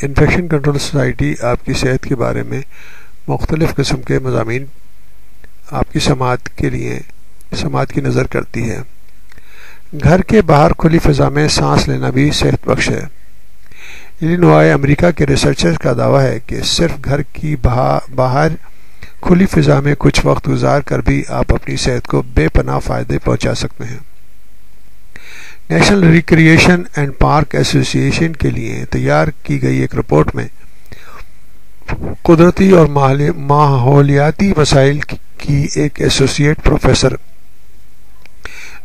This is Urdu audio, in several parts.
انفیکشن کنٹرول سوسائٹی آپ کی صحت کے بارے میں مختلف قسم کے مضامین آپ کی سماعت کی نظر کرتی ہے۔ گھر کے باہر کھلی فضا میں سانس لینا بھی صحت بخش ہے۔ الینوائے امریکہ کے ریسرچرز کا دعویٰ ہے کہ صرف گھر کی باہر کھلی فضا میں کچھ وقت گزار کر بھی آپ اپنی صحت کو بے پناہ فائدے پہنچا سکتے ہیں۔ نیشنل ریکریشن اینڈ پارک ایسوسی ایشن کے لیے تیار کی گئی ایک رپورٹ میں قدرتی اور ماحولیاتی مسائل کی ایک ایسوسیٹ پروفیسر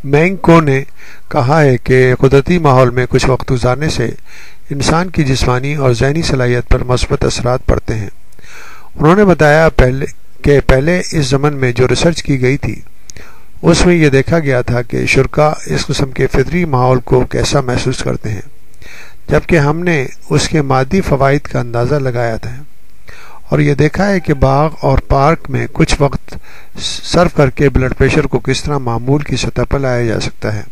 مینگ کو نے کہا ہے کہ قدرتی ماحول میں کچھ وقت گزارنے سے انسان کی جسمانی اور ذہنی صلاحیت پر مثبت اثرات پڑتے ہیں۔ انہوں نے بتایا کہ پہلے اس ضمن میں جو ریسرچ کی گئی تھی اس میں یہ دیکھا گیا تھا کہ شرکاء اس قسم کے فطری ماحول کو کیسا محسوس کرتے ہیں، جبکہ ہم نے اس کے مادی فوائد کا اندازہ لگایا تھا اور یہ دیکھا ہے کہ باغ اور پارک میں کچھ وقت صرف کر کے بلڈ پریشر کو کس طرح معمول کی سطح پر لایا جا سکتا ہے،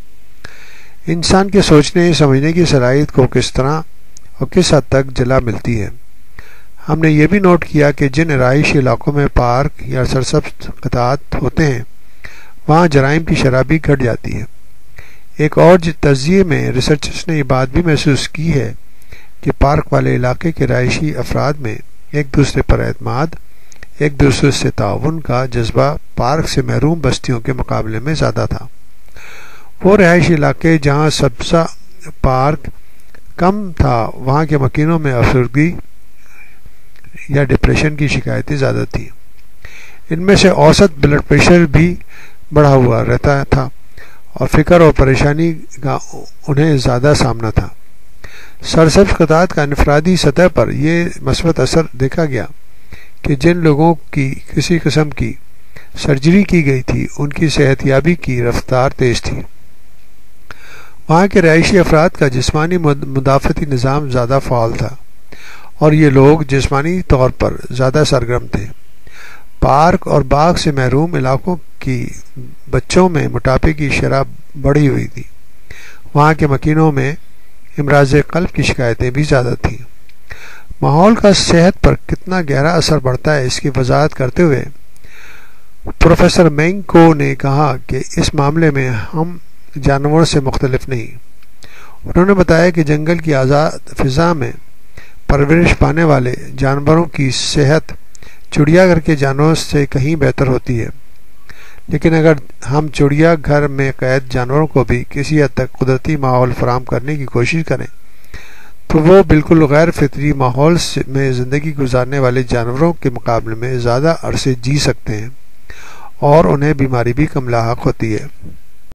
انسان کے سوچنے سمجھنے کی صلاحیت کو کس طرح اور کس حد تک جلا ملتی ہے۔ ہم نے یہ بھی نوٹ کیا کہ جن رہائشی علاقوں میں پارک یا سرسبز قطعات ہوتے ہیں وہاں جرائم کی شرح بھی گھٹ جاتی ہے۔ ایک اور تجزیے میں ریسرچرز نے یہ بات بھی محسوس کی ہے کہ پارک والے علاقے کے رہائشی افراد میں ایک دوسرے پر اعتماد، ایک دوسرے سے تعاون کا جذبہ پارک سے محروم بستیوں کے مقابلے میں زیادہ تھا۔ وہ رہائشی علاقے جہاں سبزہ پارک کم تھا وہاں کے مکینوں میں افسردگی یا ڈپریشن کی شکایتیں زیادہ تھیں۔ ان میں سے اوسط بلڈ پریشر بھی بڑھا ہوا رہتا تھا اور فکر اور پریشانی کا انہیں زیادہ سامنا تھا۔ سرسبز قطعات کا انفرادی سطح پر یہ مثبت اثر دیکھا گیا کہ جن لوگوں کی کسی قسم کی سرجری کی گئی تھی ان کی صحت یابی کی رفتار تیز تھی۔ وہاں کے رہائشی افراد کا جسمانی مدافعتی نظام زیادہ فعال تھا اور یہ لوگ جسمانی طور پر زیادہ سرگرم تھے۔ پارک اور باغ سے محروم علاقوں کی بچوں میں موٹاپے کی شرح بڑھی ہوئی تھی۔ وہاں کے مکینوں میں امراض قلب کی شکایتیں بھی زیادہ تھیں۔ ماحول کا صحت پر کتنا گہرا اثر پڑتا ہے اس کی وضاحت کرتے ہوئے پروفیسر مینگ کو نے کہا کہ اس معاملے میں ہم جانوروں سے مختلف نہیں۔ انہوں نے بتایا کہ جنگل کی آزاد فضا میں پرورش پانے والے جانوروں کی صحت چڑیا گھر کے جانوروں سے کہیں بہتر ہوتی ہے، لیکن اگر ہم چڑیا گھر میں قید جانوروں کو بھی کسی حد تک قدرتی ماحول فراہم کرنے کی کوشش کریں تو وہ بالکل غیر فطری ماحول میں زندگی گزارنے والے جانوروں کے مقابلے میں زیادہ عرصے جی سکتے ہیں اور انہیں بیماری بھی کم لاحق ہوتی ہے۔